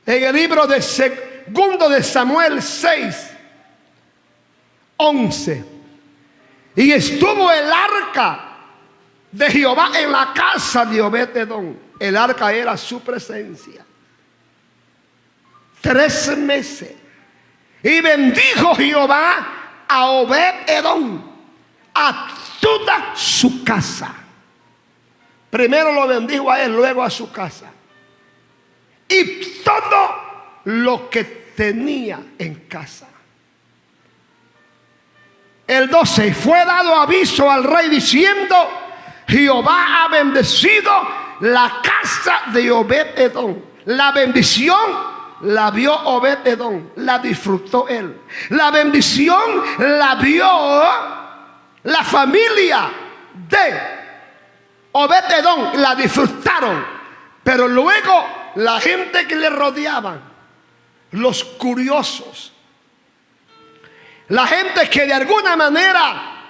A: En el libro de Segundo de Samuel 6:11. Y estuvo el arca de Jehová en la casa de Obed-edom. El arca era su presencia. 3 meses. Y bendijo Jehová a Obed-edom, a toda su casa. Primero lo bendijo a él, luego a su casa. Y todo lo que tenía en casa. El 12. Fue dado aviso al rey diciendo: Jehová ha bendecido la casa de Obed-edom. La bendición la vio Obed-edom, la disfrutó él. La bendición la vio la familia de Obed-edom, la disfrutaron. Pero luego la gente que le rodeaban, los curiosos, la gente que de alguna manera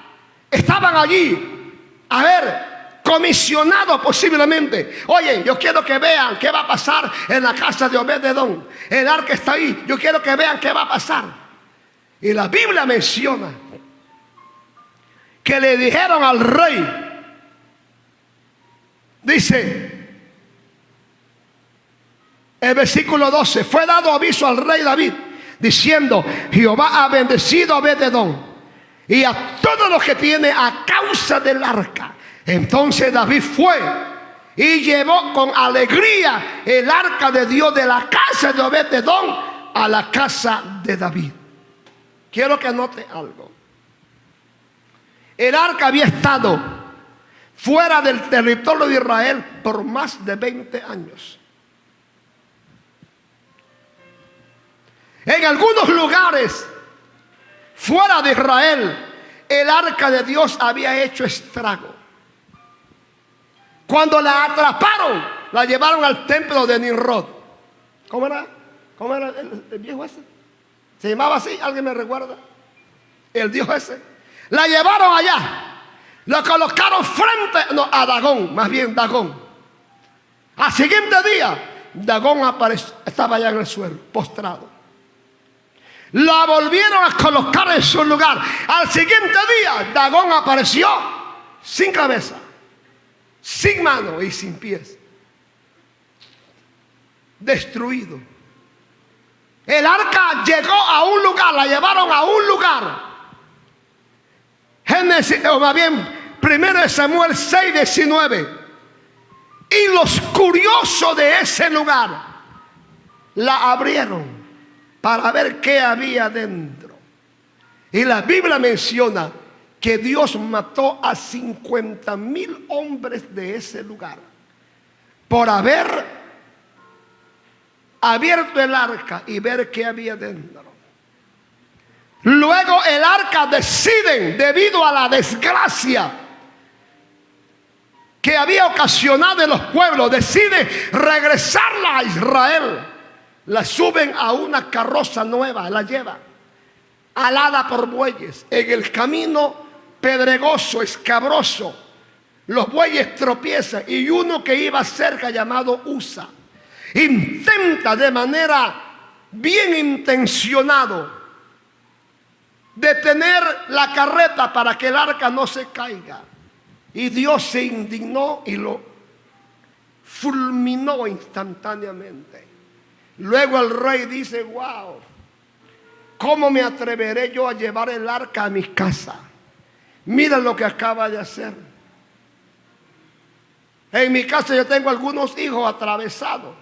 A: estaban allí, a ver, comisionado posiblemente. Oye, yo quiero que vean qué va a pasar en la casa de Obed-edom. El arca está ahí, yo quiero que vean qué va a pasar. Y la Biblia menciona que le dijeron al rey, dice el versículo 12, fue dado aviso al rey David diciendo: Jehová ha bendecido a Obed-edom y a todos los que tiene a causa del arca. Entonces David fue y llevó con alegría el arca de Dios de la casa de Obed-edom a la casa de David. Quiero que note algo. El arca había estado fuera del territorio de Israel por más de 20 años. En algunos lugares fuera de Israel, el arca de Dios había hecho estrago. Cuando la atraparon, la llevaron al templo de Nimrod. ¿Cómo era? ¿Cómo era el viejo ese? ¿Se llamaba así? ¿Alguien me recuerda? El dios ese. La llevaron allá. La colocaron frente a Dagón, más bien Dagón. Al siguiente día, Dagón apareció, estaba allá en el suelo, postrado. La volvieron a colocar en su lugar. Al siguiente día, Dagón apareció sin cabeza, sin mano y sin pies, destruido. El arca llegó a un lugar, la llevaron a un lugar. Génesis, o más bien, 1 Samuel 6:19. Y los curiosos de ese lugar la abrieron para ver qué había dentro. Y la Biblia menciona que Dios mató a 50,000 hombres de ese lugar por haber abierto el arca y ver qué había dentro. Luego el arca deciden, debido a la desgracia que había ocasionado en los pueblos, deciden regresarla a Israel. La suben a una carroza nueva, la llevan alada por bueyes. En el camino pedregoso, escabroso, los bueyes tropiezan y uno que iba cerca, llamado Usa, intenta de manera bien intencionado detener la carreta para que el arca no se caiga. Y Dios se indignó y lo fulminó instantáneamente. Luego el rey dice: wow, ¿cómo me atreveré yo a llevar el arca a mi casa? Mira lo que acaba de hacer. En mi casa yo tengo algunos hijos atravesados.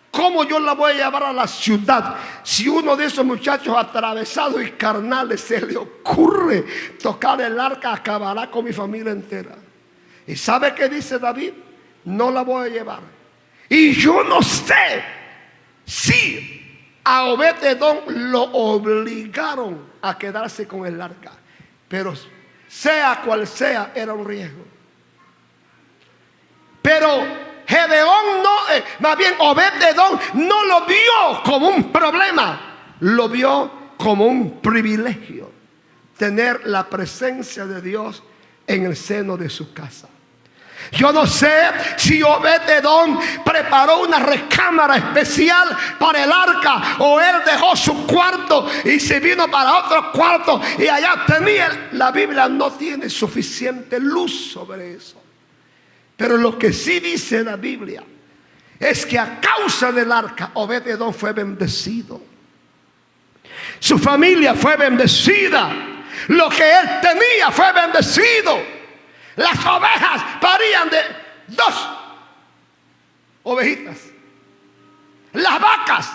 A: ¿Cómo yo la voy a llevar a la ciudad si uno de esos muchachos atravesados y carnales se le ocurre tocar el arca? Acabará con mi familia entera. ¿Y sabe qué dice David? No la voy a llevar. Y yo no sé si a Obed-edom lo obligaron a quedarse con el arca, pero sea cual sea, era un riesgo. Pero Gedeón no, más bien Obed-edom no lo vio como un problema, lo vio como un privilegio, tener la presencia de Dios en el seno de su casa. Yo no sé si Obed-edom preparó una recámara especial para el arca, o él dejó su cuarto y se vino para otro cuarto y allá tenía. La Biblia no tiene suficiente luz sobre eso. Pero lo que sí dice la Biblia es que a causa del arca, Obed-edom fue bendecido. Su familia fue bendecida. Lo que él tenía fue bendecido. Las ovejas parían de 2 ovejitas. Las vacas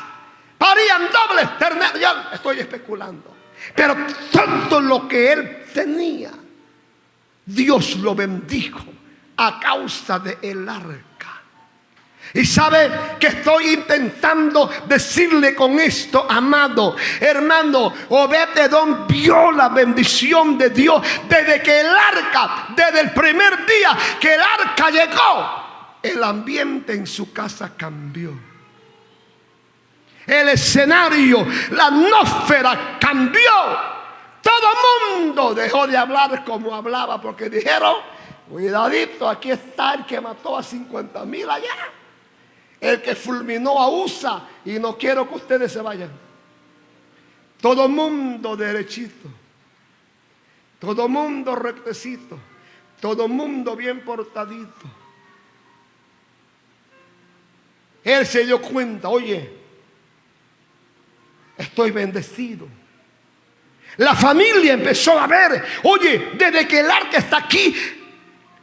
A: parían dobles terneros. Ya estoy especulando. Pero todo lo que él tenía, Dios lo bendijo a causa del arca. Y sabe que estoy intentando decirle con esto, amado hermano, Obed-Edom vio la bendición de Dios desde que el arca, desde el primer día que el arca llegó, el ambiente en su casa cambió. El escenario, la atmósfera cambió. Todo el mundo dejó de hablar como hablaba, porque dijeron: cuidadito, aquí está el que mató a 50,000 allá, el que fulminó a Usa, y no quiero que ustedes se vayan. Todo el mundo derechito, todo el mundo rectecito, todo el mundo bien portadito. Él se dio cuenta: oye, estoy bendecido. La familia empezó a ver: oye, desde que el arca está aquí,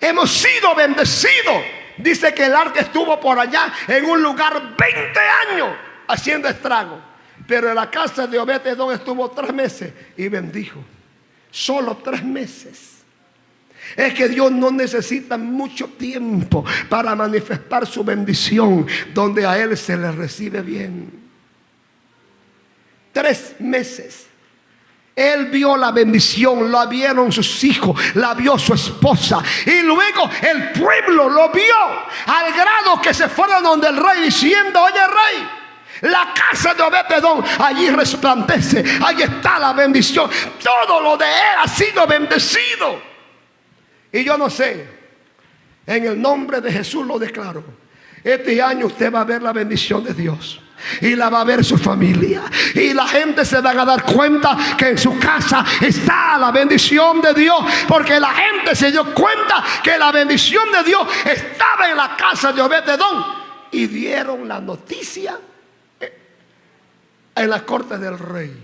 A: hemos sido bendecidos. Dice que el arca estuvo por allá en un lugar 20 años haciendo estrago, pero en la casa de Obed-Edom estuvo 3 meses y bendijo. Solo 3 meses. Es que Dios no necesita mucho tiempo para manifestar su bendición donde a Él se le recibe bien. 3 meses. Él vio la bendición, la vieron sus hijos, la vio su esposa, y luego el pueblo lo vio, al grado que se fueron donde el rey diciendo: oye, rey, la casa de Obed-Edom allí resplandece, ahí está la bendición, todo lo de él ha sido bendecido. Y yo no sé, en el nombre de Jesús lo declaro: este año usted va a ver la bendición de Dios, y la va a ver su familia, y la gente se van a dar cuenta que en su casa está la bendición de Dios, porque la gente se dio cuenta que la bendición de Dios estaba en la casa de Obed-Edom, y dieron la noticia en la corte del rey.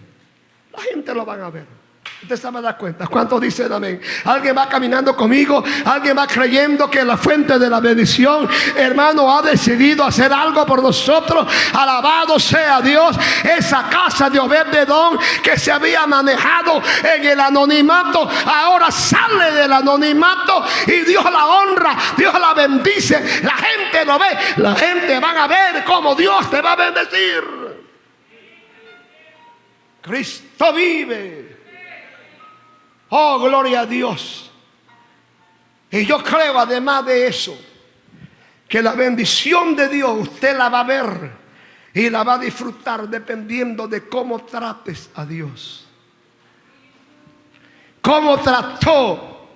A: La gente lo van a ver. Usted se va a dar cuenta. ¿Cuántos dicen amén? Alguien va caminando conmigo, alguien va creyendo que la fuente de la bendición, hermano, ha decidido hacer algo por nosotros. Alabado sea Dios. Esa casa de Obed-Edom que se había manejado en el anonimato, ahora sale del anonimato y Dios la honra, Dios la bendice. La gente lo ve, la gente va a ver cómo Dios te va a bendecir. Cristo vive. Oh, gloria a Dios. Y yo creo, además de eso, que la bendición de Dios usted la va a ver y la va a disfrutar dependiendo de cómo trates a Dios. Cómo trató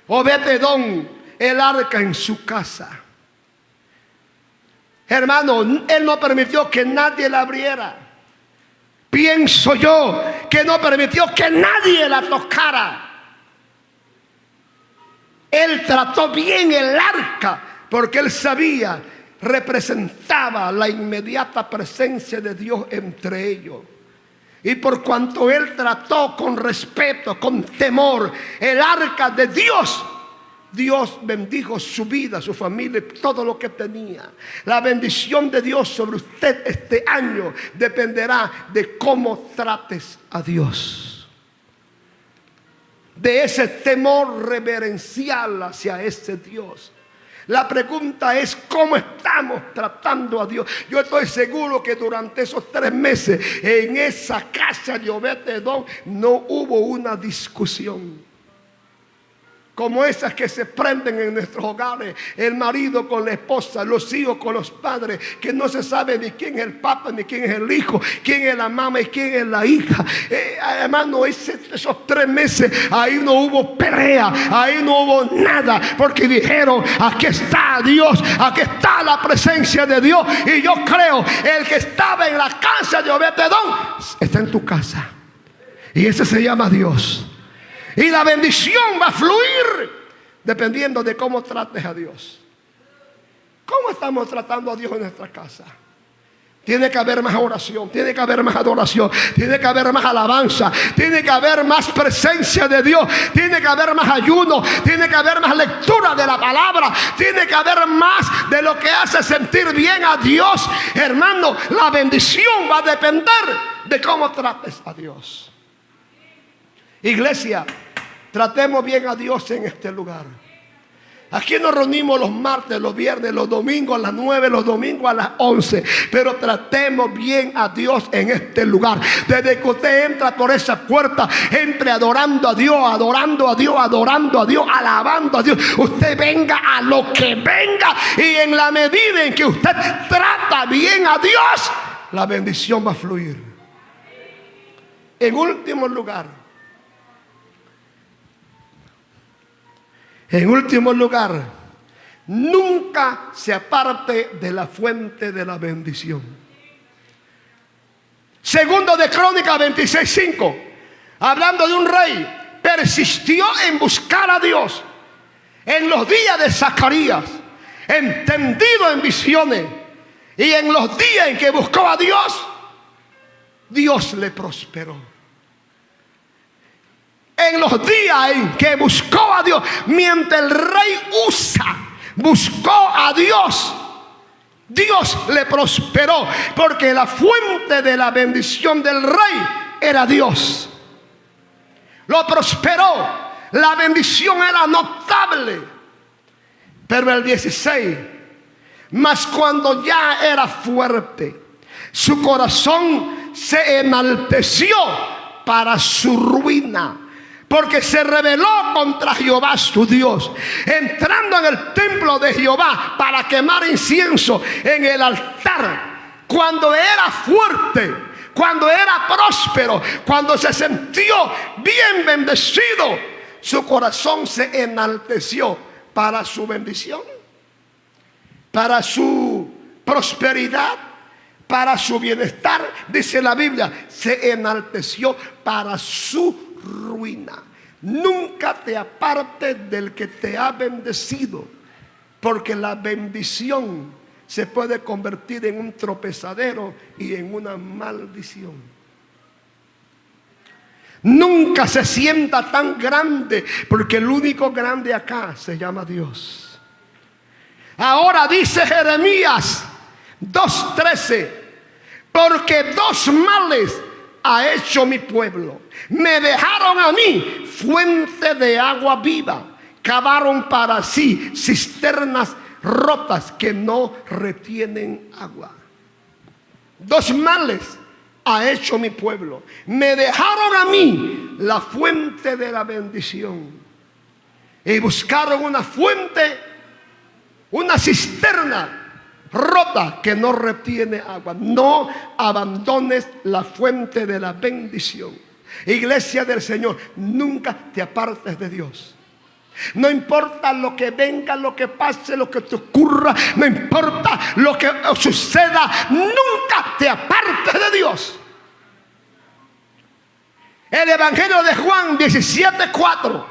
A: Obed-Edom el arca en su casa. Hermano, él no permitió que nadie la abriera. Pienso yo que no permitió que nadie la tocara. Él trató bien el arca porque él sabía, representaba la inmediata presencia de Dios entre ellos. Y por cuanto él trató con respeto, con temor, el arca de Dios, Dios bendijo su vida, su familia, todo lo que tenía. La bendición de Dios sobre usted este año dependerá de cómo trates a Dios, de ese temor reverencial hacia ese Dios. La pregunta es: ¿cómo estamos tratando a Dios? Yo estoy seguro que durante esos 3 meses en esa casa de Obed-Edom no hubo una discusión como esas que se prenden en nuestros hogares, el marido con la esposa, los hijos con los padres, que no se sabe ni quién es el papá, ni quién es el hijo, quién es la mamá y quién es la hija. Hermano, esos 3 meses ahí no hubo pelea, ahí no hubo nada, porque dijeron: aquí está Dios, aquí está la presencia de Dios. Y yo creo, el que estaba en la casa de Obed-Edom está en tu casa, y ese se llama Dios. Y la bendición va a fluir dependiendo de cómo trates a Dios. ¿Cómo estamos tratando a Dios en nuestra casa? Tiene que haber más oración, tiene que haber más adoración, tiene que haber más alabanza, tiene que haber más presencia de Dios, tiene que haber más ayuno, tiene que haber más lectura de la palabra, tiene que haber más de lo que hace sentir bien a Dios. Hermano, la bendición va a depender de cómo trates a Dios. Iglesia, tratemos bien a Dios en este lugar. Aquí nos reunimos los martes, los viernes, los domingos a las 9, los domingos a las 11. Pero tratemos bien a Dios en este lugar. Desde que usted entra por esa puerta, entre adorando a Dios, adorando a Dios, adorando a Dios, alabando a Dios. Usted venga a lo que venga. Y en la medida en que usted trata bien a Dios, la bendición va a fluir. En último lugar, nunca se aparte de la fuente de la bendición. Segundo de Crónicas 26:5, hablando de un rey, persistió en buscar a Dios en los días de Zacarías, entendido en visiones, y en los días en que buscó a Dios, Dios le prosperó. En los días en que buscó a Dios, mientras el rey Usa buscó a Dios, Dios le prosperó, porque la fuente de la bendición del rey era Dios. Lo prosperó, la bendición era notable. Pero el 16, mas cuando ya era fuerte, su corazón se enalteció para su ruina, porque se rebeló contra Jehová su Dios, entrando en el templo de Jehová para quemar incienso en el altar. Cuando era fuerte, cuando era próspero, cuando se sintió bien bendecido, su corazón se enalteció para su bendición, para su prosperidad, para su bienestar. Dice la Biblia, se enalteció para su ruina. Nunca te apartes del que te ha bendecido, porque la bendición se puede convertir en un tropezadero y en una maldición. Nunca se sienta tan grande, porque el único grande acá se llama Dios. Ahora dice Jeremías 2:13, porque dos males ha hecho mi pueblo. Me dejaron a mí fuente de agua viva, cavaron para sí cisternas rotas que no retienen agua. Dos males ha hecho mi pueblo. Me dejaron a mí la fuente de la bendición y buscaron una fuente, una cisterna rota que no retiene agua. No abandones la fuente de la bendición. Iglesia del Señor, nunca te apartes de Dios. No importa lo que venga, lo que pase, lo que te ocurra, no importa lo que suceda, nunca te apartes de Dios. El Evangelio de Juan 17:4,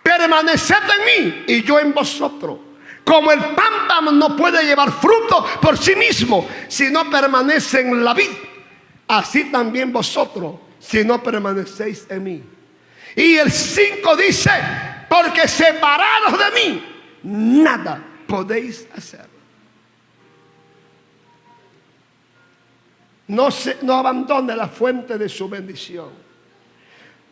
A: permaneced en mí y yo en vosotros. Como el pámpano no puede llevar fruto por sí mismo si no permanece en la vid, así también vosotros si no permanecéis en mí. Y el 5 dice, porque separados de mí nada podéis hacer. No abandone la fuente de su bendición.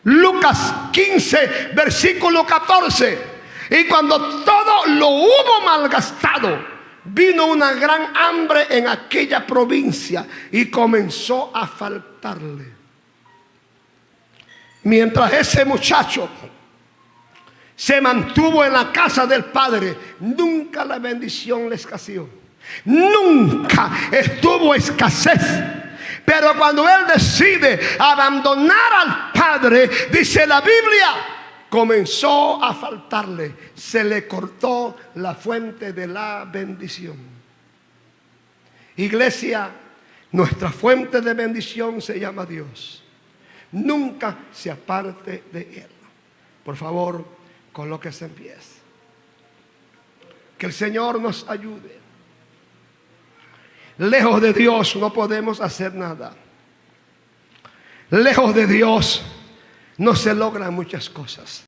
A: Lucas 15, versículo 14. Y cuando todo lo hubo malgastado, vino una gran hambre en aquella provincia y comenzó a faltarle. Mientras ese muchacho se mantuvo en la casa del padre, nunca la bendición le escaseó. Nunca estuvo escasez. Pero cuando él decide abandonar al padre, dice la Biblia, comenzó a faltarle, se le cortó la fuente de la bendición. Iglesia, nuestra fuente de bendición se llama Dios. Nunca se aparte de Él. Por favor, colóquese en pie. Que el Señor nos ayude. Lejos de Dios no podemos hacer nada. Lejos de Dios no se logran muchas cosas.